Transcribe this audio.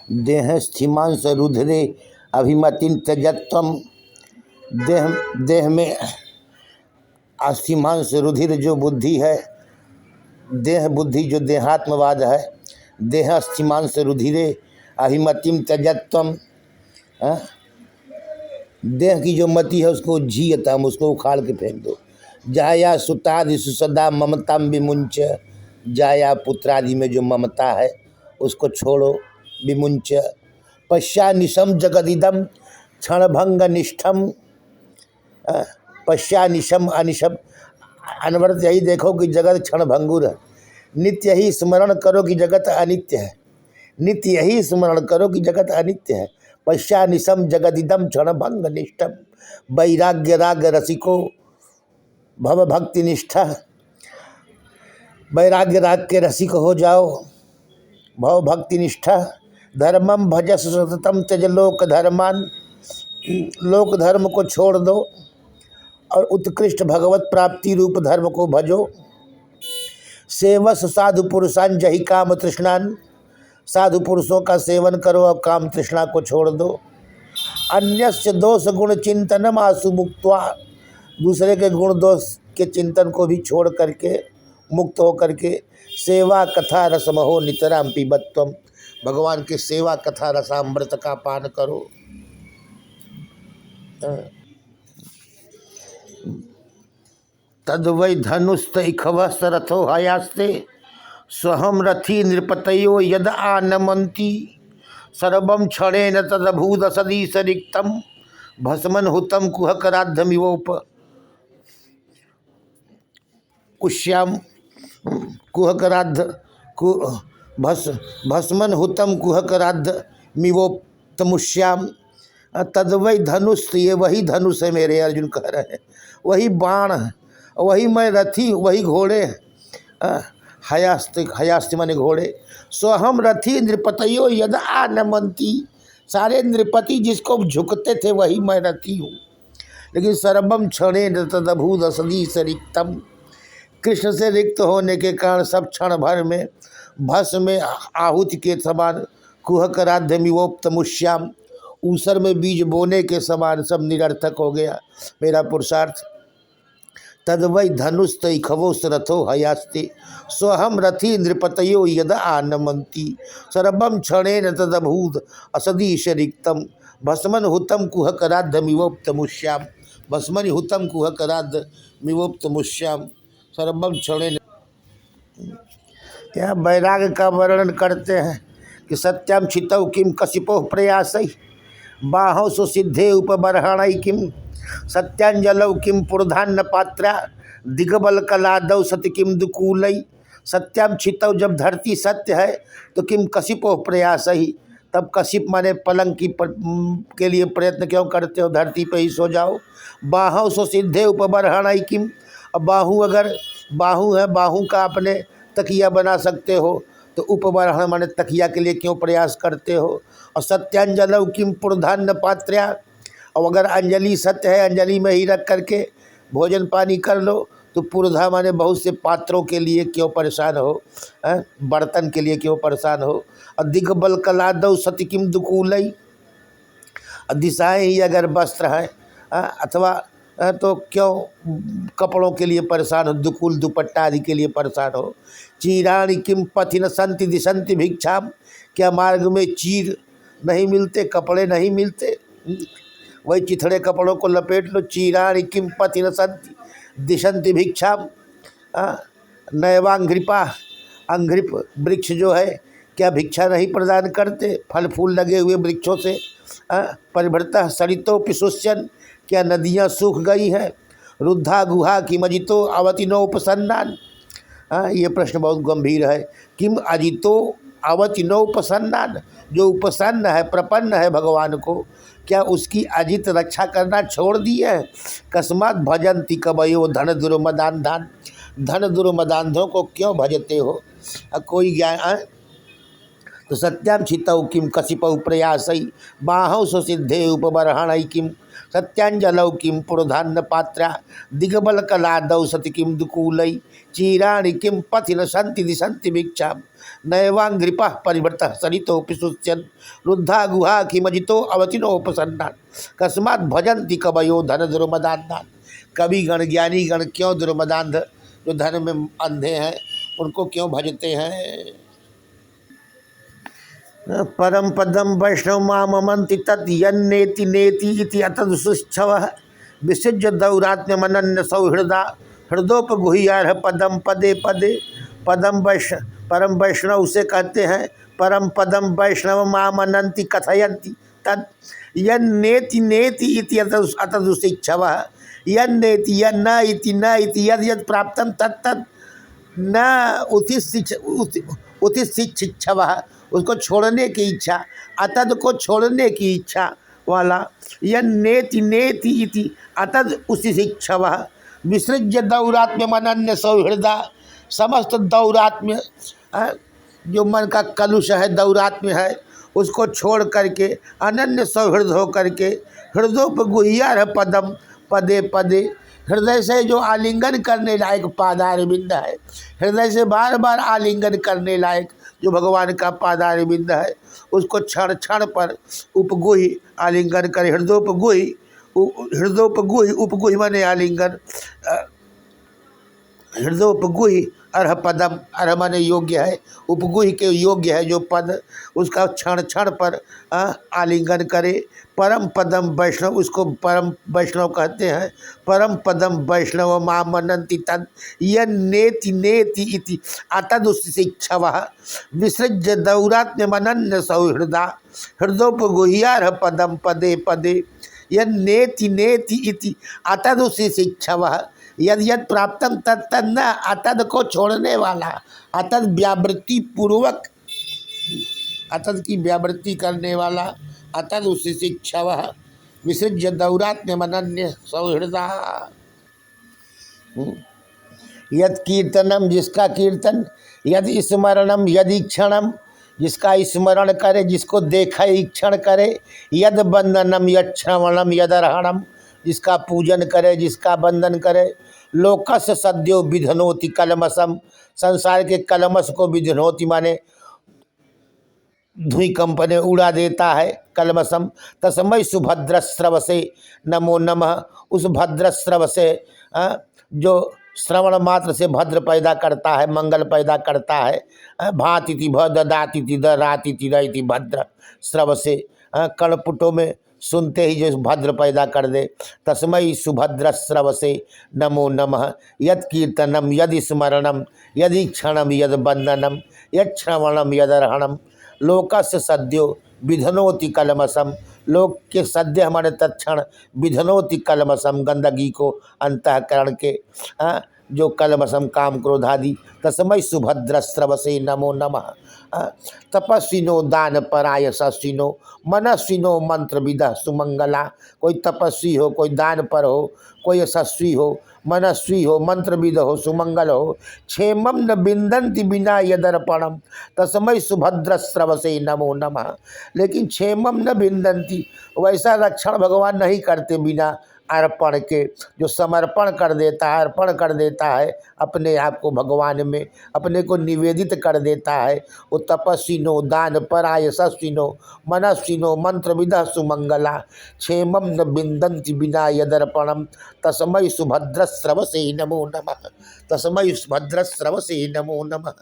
देह स्थिमांस रुधिरे अभिमतिन त्यजत्वम। देह में अस्थिमांस रुधिर जो बुद्धि है, देह बुद्धि जो देहात्मवाद है, देह अस्थिमांस रुधिरे अभिमतिम त्यजत्वम। देह की जो मति है उसको झीयतम, उसको उखाड़ के फेंक दो। जाया सुतादि सुसदा ममताम विमुंच, जाया पुत्रादि में जो ममता है उसको छोड़ो। विमुंच पश्चा निशम जगदिदम क्षणभंग निष्ठम। पश्चा निशम अनिशम, अनवरत यही देखो कि जगत क्षणभंगुर है। नित्य ही स्मरण करो कि जगत अनित्य है। नित्य यही स्मरण करो कि जगत अनित्य है। पश्चा निशम जगदिदम क्षणभंग निष्ठम। वैराग्य राग रसिको भव भक्ति निष्ठा। वैराग्य राग के रसिक हो जाओ, भव भक्ति निष्ठा। धर्मम भजस सततम त्यज लोक धर्मान। लोक धर्म को छोड़ दो और उत्कृष्ट भगवत प्राप्ति रूप धर्म को भजो। सेवस साधु पुरुषान जहि काम तृष्णान। साधु पुरुषों का सेवन करो और काम तृष्णा को छोड़ दो। अन्यस्य दोष गुण चिंतनम आसु मुक्त्वा। दूसरे के गुण दोष के चिंतन को भी छोड़ करके, मुक्त हो करके, सेवा कथा रसमहो नितराम पिबत्वम। भगवान के सेवा कथा रसामृत का पान करो। तद्वै धनुस्तैखवस्त रथो हयास्ते। स्वहम रथी नृपतयो यद आनमन्ति। सर्वं क्षणेन तदभूत सदीश रिक्तम। भस्मन हुतम कुहकराद्धमिवोप कुश्याम। कुहकराद्ध भस्मन हुतम कुहकराद्ध मिवोप्तमुष्याम। तद्वै धनुष, ये वही धनुष है मेरे, अर्जुन कह रहे हैं, वही बाण, वही मैं रथी, वही घोड़े। हयास्ति माने घोड़े। स्वहम रथी नृपतयो यद आनमन्ति। सारे नृपति जिसको झुकते थे वही मैं रथी हूँ। लेकिन सर्वम क्षणेन तदभूत सदीश रिक्तम। कृष्ण से रिक्त होने के कारण सब क्षण भर में भस्म में आहुति के समान, कुहकराध्यमिवोप्तमुष्याम, ऊसर में बीज बोने के समान सब निरर्थक हो गया मेरा पुरुषार्थ। तद्वै धनुस्तैखवोस्त रथो हयास्ते। स्वहम रथी नृपतयो यद आनमन्ति। सर्वं क्षणेन तदभूत असदीश रिक्तम। भस्मन हुतम कुहकराद्धमिवोप्तमुष्याम। भस्मन हुतम कुहकराद्धमिवोप्तमुष्याम। सर्वं क्षणेन। यहाँ वैराग्य का वर्णन करते हैं कि सत्यम छितौ किम कशिपो प्रयासै। बाहों सुसिद्धे उपबर्हणै किम। सत्यांजलौ किम पुरधान्न पात्रा। दिगबल कलादौ सत्य किम दुकूलै। सत्याम छितौ, जब धरती सत्य है तो किम कशिपो प्रयास ही, तब कशिप माने पलंग की के लिए प्रयत्न क्यों करते हो, धरती पे ही सो जाओ। बाहों सो सिद्धे उपबर्हणै किम। अब बाहू, अगर बाहू है, बाहू का अपने तकिया बना सकते हो तो उपबर्हण माने तकिया के लिए क्यों प्रयास करते हो। और सत्यांजलौ किम पुरधान्न पात्र्या। और अगर अंजलि सत्य है, अंजलि में ही रख करके भोजन पानी कर लो तो पुरधा माने बहुत से पात्रों के लिए क्यों परेशान हो, बर्तन के लिए क्यों परेशान हो। और दिग्बल कलादौ सत्य किम दुकूलै। दिशाएं ही अगर वस्त्र हैं अथवा तो क्यों कपड़ों के लिए परेशान हो, दुकुल दुपट्टा आदि के लिए परेशान हो। चीराणि किम पथिन संति दिशंति भिक्षाम। क्या मार्ग में चीर नहीं मिलते, कपड़े नहीं मिलते, वही चिथड़े कपड़ों को लपेट लो। चीराणि किम पथिन संति दिशंति भिक्षाम। नैवांघ्रिपा, अंघ्रिप वृक्ष जो है क्या भिक्षा नहीं प्रदान करते, फल फूल लगे हुए वृक्षों से। परिभृता सरितो पिशुष्यन, क्या नदियाँ सूख गई हैं। रुद्धा गुहा किम अजितो अवतिनोपसन्नान। ये प्रश्न बहुत गंभीर है। किम अजितो अवतिनोपसन्नान, जो उपसन्न है, प्रपन्न है भगवान को, क्या उसकी अजित रक्षा करना छोड़ दिए है। कस्मात भजन्ति कवयो धन दुर्मदान्धान। धन दुर्मदान्धों को क्यों भजते हो। कोई ज्ञान तो सत्याम छितौ किम कसिपौ प्रयासै बाहौ सुसिद्धे उपबर्हणै किम सत्यांजलौ किम पुरोधान्न पात्रा दिग्बल कलादौ सति किम दुकूलै चीराणि किम पथि न सन्ति दिशन्ति भिक्षां नैवाङ्घ्रिपः परिवृतः सरितोऽपि शुच्यन् रुद्धा गुहा किमजितो अवतिनोपसन्नान् कस्मात् भजन्ति कवयो धन दुर्मदान्धान्। कवि गण ज्ञानी गण क्यों दुर्मदान्ध जो धन में अंधे हैं उनको क्यों भजते हैं। परम पदम वैष्णव मामन्ति तत् यन्नेति नेति इति अतदुसुच्छवः विसृज्य दौरात्म्यमनन्य सौहृदा हृदोपगुह्यार्ह पदम पदे पदे। परम वैष्णव उसे कहते हैं परम पदम वैष्णव मामनन्ति कथयन्ति तत् यन्नेति नेति इति अतदुसिच्छवः यन्नेति यन्न इति न इति यद् यद् प्राप्तं तत् तत् न उतिशिच्छवः उसको छोड़ने की इच्छा अतद को छोड़ने की इच्छा वाला यन्नेति नेति इति अतद उतिशिच्छवः विसृज्य दौरात्म्य मनन्य सौहृदा समस्त दौरात्म्य जो मन का कलुष है दौरात्म्य है उसको छोड़ करके अनन्य सौहृद हो करके हृदयोपगुह्यार्ह पदम पदे पदे। हृदय से जो आलिंगन करने लायक पादारविंद है हृदय से बार बार आलिंगन करने लायक जो भगवान का पादारविंद है उसको क्षण क्षण पर उपगुह्य आलिंगन करे। हृदयोपगुह्य उपगुह्य माने आलिंगन हृदयोपगुह्य अर्ह पदम अर्ह माने योग्य है उपगुह्य के योग्य है जो पद उसका क्षण क्षण पर आलिंगन करे। परम पदम वैष्णव उसको परम वैष्णव कहते हैं। परम पदम वैष्णव मामनन्ति तत् यन्नेति नेति इति अतदुशिच्छवः विसृज्य दौरात्म्यमनन्य सौहृदा हृदयोपगुह्यार्ह पदम पदे पदे। यन्नेति नेति इति अतदुशिच्छवः यद यद प्राप्तम तद तद न अतद को छोड़ने वाला अतद व्यावृत्ति पूर्वक अतद की व्यावृत्ति करने वाला अतद उशिच्छवः विसृज्य दौरात्म्यमनन्य सौहृदा। यद कीर्तनम जिसका कीर्तन यद स्मरणम यदि क्षणम जिसका स्मरण करे जिसको देखा ईक्षण करे यद बंधनम यद श्रवणम यदर्हणम जिसका पूजन करे जिसका बंधन करे। लोकस्य सद्यो विधनोति कलमसम संसार के कलमस को विधनोति माने धुई कंपने उड़ा देता है कलमसम। तस्मै सुभद्रस्रव से नमो नमः उस भद्रस्रव से जो श्रवण मात्र से भद्र पैदा करता है मंगल पैदा करता है। भातिथि भ ददातिथि द रातिथि रति भद्र स्रव से कर्णपुटों में सुनते ही जो भद्र पैदा कर दे। तस्मै सुभद्र स्रव से नमो नमः यद कीर्तनम यदि स्मरणम यदि क्षणम यद बंधनम यद श्रवणम यदर्हणम लोकस्य सद्यो विधनोति कलमसम लोक के सद्य हमारे तत्क्षण विधनोति कलमसम गंदगी को अंतःकरण के जो कलमसम काम क्रोधादि। तस्मै सुभद्रस्रवसे नमो नमः तपस्विनो दान परायशस्विनो मनस्विनो मंत्रविद सुमंगला। कोई तपस्वी हो कोई दान पर हो कोई यशस्वी हो मनस्वी हो मंत्रविद हो सुमंगल हो। क्षेमम न बिंदन्ति बिना यदर्पणम तस्मै सुभद्रस्रवसे नमो नमः। लेकिन क्षेमम न बिंदन्ति वैसा रक्षण भगवान नहीं करते बिना अर्पण के जो समर्पण कर देता है अर्पण कर देता है अपने आप को भगवान में अपने को निवेदित कर देता है। वो तपस्विनो दान परायशस्विनो मनस्विनो मंत्रविद सुमंगला क्षेमम न बिंदन्ति बिना यदर्पणम तस्मै सुभद्रस्रवसे नमो नमः तस्मै सुभद्रस्रवसे नमो नमः।